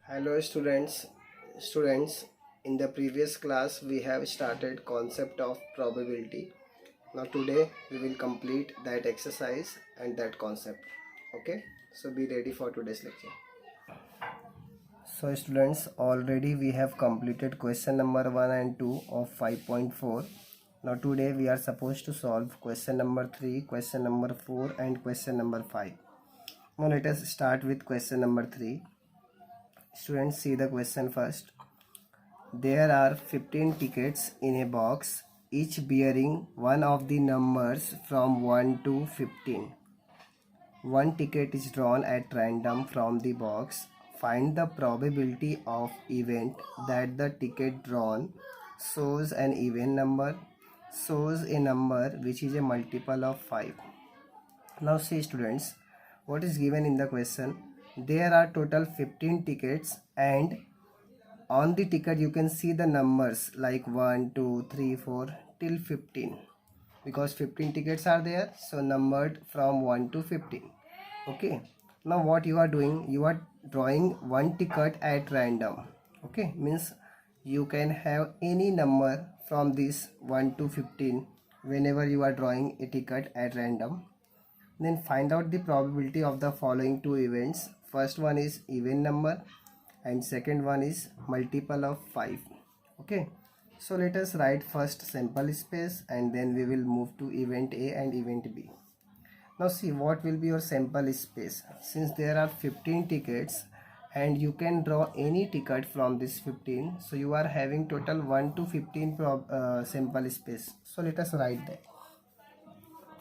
Hello students, in the previous class we have started concept of probability. Now today we will complete that exercise and that concept. Okay, so be ready for today's lecture. So students, already we have completed question number 1 and 2 of 5.4. Now today we are supposed to solve question number 3, question number 4 and question number 5. Now let us start with question number 3. Students, see the question first. There are 15 tickets in a box, each bearing one of the numbers from 1 to 15. One ticket is drawn at random from the box. Find the probability of event that the ticket drawn shows an even number, shows a number which is a multiple of 5. Now see students, what is given in the question? There are total 15 tickets and on the ticket you can see the numbers like 1 2 3 4 till 15 because 15 tickets are there, so numbered from 1 to 15. Okay, now what you are doing, you are drawing one ticket at random. Okay, means you can have any number from this 1 to 15 whenever you are drawing a ticket at random. Then find out the probability of the following two events. First one is even number and second one is multiple of 5. Okay, so let us write first sample space and then we will move to event A and event B. Now see what will be your sample space. Since there are 15 tickets and you can draw any ticket from this 15, so you are having total 1 to 15 sample space. So let us write that.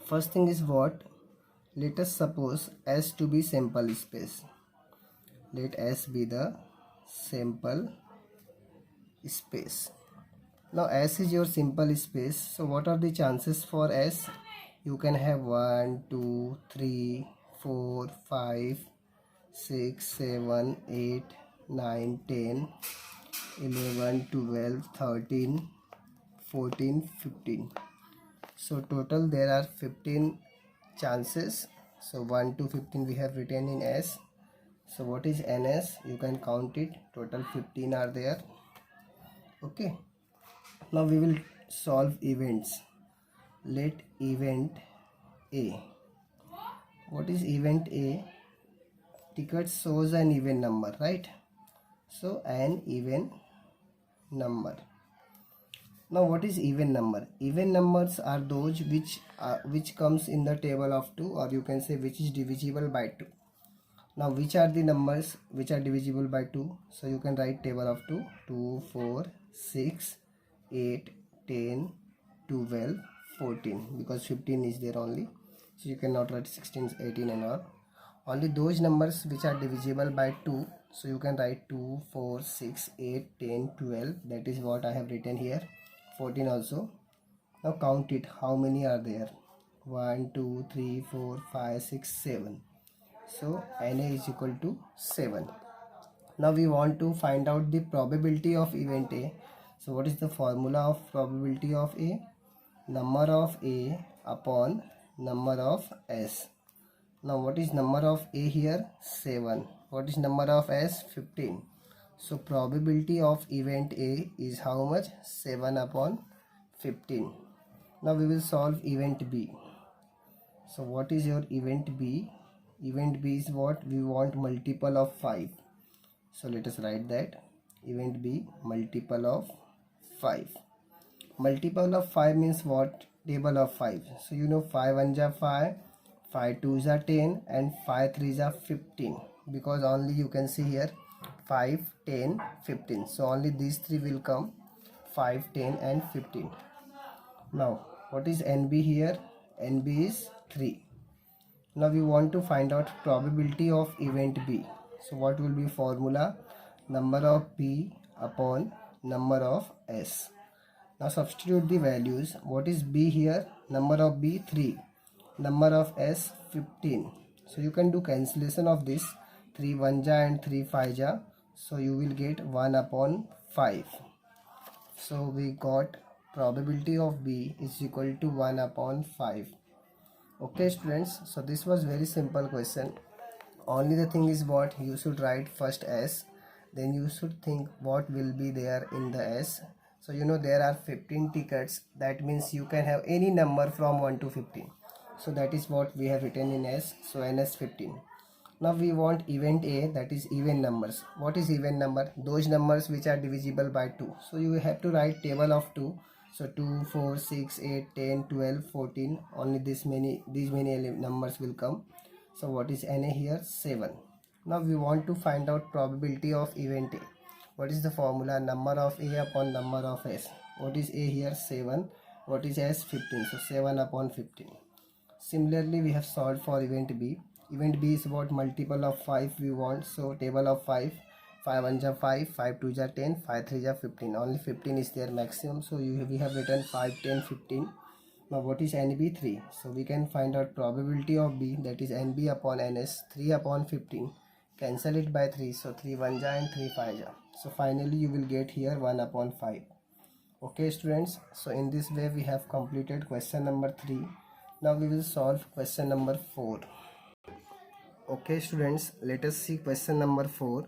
First thing is what? Let us suppose S to be sample space. Let S be the sample space. Now S is your simple space, so what are the chances for S? You can have 1 2 3 4 5 6 7 8 9 10 11 12 13 14 15. So total there are 15 chances. So 1 to 15 we have written in S. So what is NS? You can count it. Total 15 are there. Okay. Now we will solve events. Let event A. What is event A? Ticket shows an even number, right? So an even number. Now what is even number? Even numbers are those which comes in the table of 2, or you can say which is divisible by 2. Now which are the numbers which are divisible by 2? So you can write table of 2, 2, 4, 6, 8, 10, 12, 14 because 15 is there only. So you cannot write 16, 18 and all. Only those numbers which are divisible by 2. So you can write 2, 4, 6, 8, 10, 12. That is what I have written here. 14 also. Now count it. How many are there? 1, 2, 3, 4, 5, 6, 7. So Na is equal to 7. Now we want to find out the probability of event A. So what is the formula of probability of A? Number of A upon number of S. Now what is number of A here? 7. What is number of S? 15. So probability of event A is how much? 7 upon 15. Now we will solve event B. So what is your event B? Event B is what? We want multiple of 5. So let us write that. Event B, multiple of 5. Multiple of 5 means what? Table of 5. So you know 5 1 is 5, 5 2 is 10 and 5 3 is 15. Because only you can see here 5, 10, 15. So only these three will come, 5, 10 and 15. Now what is NB here? NB is 3. Now we want to find out probability of event B. So what will be formula? Number of B upon number of S. Now substitute the values. What is B here? Number of B 3. Number of S 15. So you can do cancellation of this. 3 1 ja and 3 5 ja. So you will get 1 upon 5. So we got probability of B is equal to 1 upon 5. Okay students, so this was very simple question. Only the thing is what? You should write first S, then you should think what will be there in the S. So you know there are 15 tickets, that means you can have any number from 1 to 15. So that is what we have written in S. So NS 15. Now we want event A, that is even numbers. What is even number? Those numbers which are divisible by 2. So you have to write table of 2. So 2, 4, 6, 8, 10, 12, 14. Only these many numbers will come. So what is NA here? 7. Now we want to find out probability of event A. What is the formula? Number of A upon number of S. What is A here? 7. What is S? 15. So 7 upon 15. Similarly, we have solved for event B. Event B is about multiple of 5 we want. So table of 5. 5 1 ja 5, 5 2 ja 10, 5 3 ja 15. Only 15 is their maximum. So we have written 5, 10, 15. Now what is NB? 3. So we can find out probability of B, that is NB upon NS. 3 upon 15. Cancel it by 3. So 3 1 ja and 3 5 ja. So finally you will get here 1 upon 5. Okay students, so in this way we have completed question number 3. Now we will solve question number 4. Okay students, let us see question number 4.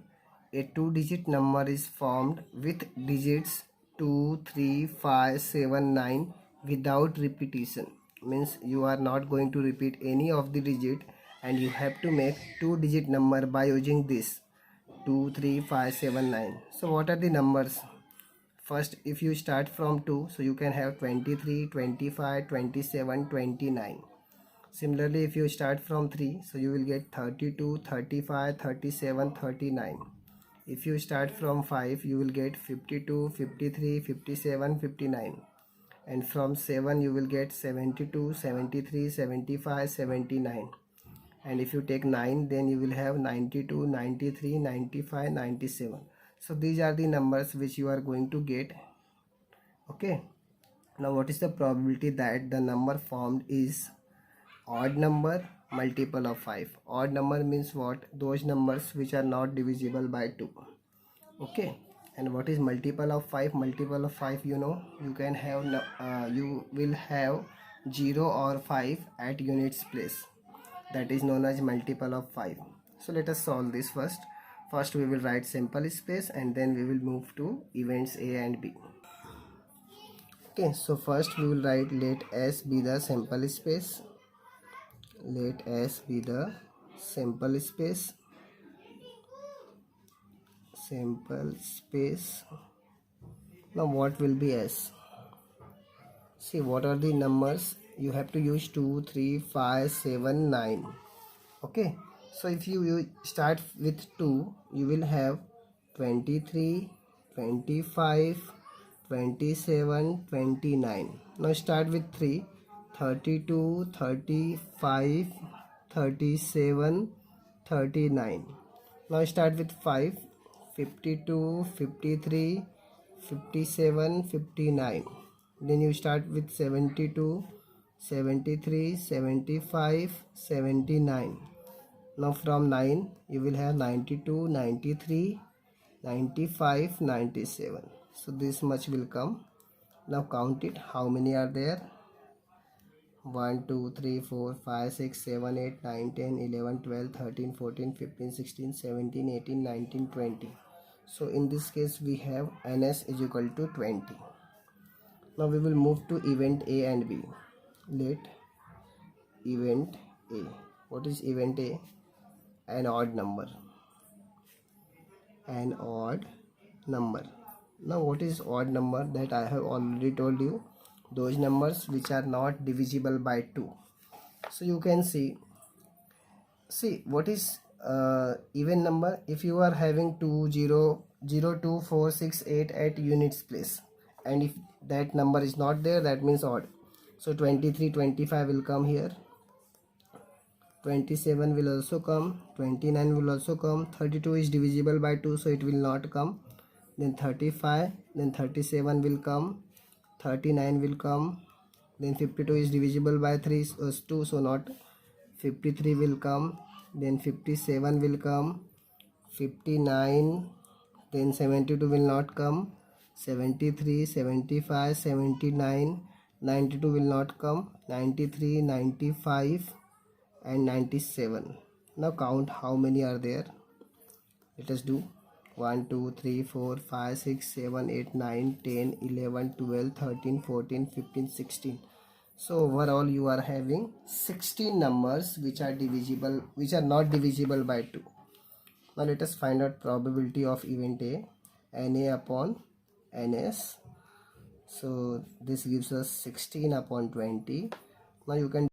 A 2-digit number is formed with digits 2, 3, 5, 7, 9 without repetition. Means you are not going to repeat any of the digit and you have to make 2-digit number by using this 2, 3, 5, 7, 9. So what are the numbers? First, if you start from 2, so you can have 23, 25, 27, 29. Similarly, if you start from 3, so you will get 32, 35, 37, 39. If you start from 5, you will get 52, 53, 57, 59. And from 7, you will get 72, 73, 75, 79. And if you take 9, then you will have 92, 93, 95, 97. So these are the numbers which you are going to get. Okay. Now what is the probability that the number formed is odd number multiple of 5? Odd number means what? Those numbers which are not divisible by 2. Okay. And what is multiple of 5? Multiple of 5, you know, you can have you will have 0 or 5 at units place. That is known as multiple of 5. So let us solve this first. First we will write sample space and then we will move to events A and B. Okay, so first we will write let S be the sample space. Let S be the sample space. Sample space. Now what will be S? See, what are the numbers? You have to use 2, 3, 5, 7, 9. Okay, so if you start with 2, you will have 23, 25, 27, 29. Now start with 3, 32, 35, 37, 39. Now start with 5, 52, 53, 57, 59. Then you start with 72, 73, 75, 79. Now from 9 you will have 92, 93, 95, 97. So this much will come. Now count it. How many are there? 1, 2, 3, 4, 5, 6, 7, 8, 9, 10, 11, 12, 13, 14, 15, 16, 17, 18, 19, 20. So in this case we have NS is equal to 20. Now we will move to event A and B. Let event A. What is event A? An odd number. An odd number. Now what is odd number? That I have already told you. Those numbers which are not divisible by 2. So you can see what is even number. If you are having 2, 0, 0, 2, 4, 6, 8 at units place, and if that number is not there, that means odd. So 23, 25 will come here. 27 will also come. 29 will also come. 32 is divisible by 2, so it will not come. Then 35, then 37 will come. 39 will come. Then 52 is divisible by 3, 2, so not. 53 will come. Then 57 will come. 59, then 72 will not come. 73, 75, 79, 92 will not come. 93, 95 and 97. Now count how many are there. Let us do 1 2 3 4 5 6 7 8 9 10 11 12 13 14 15 16. So overall you are having 16 numbers which are divisible, which are not divisible by 2. Now let us find out probability of event A, Na upon Ns. So this gives us 16 upon 20. Now you can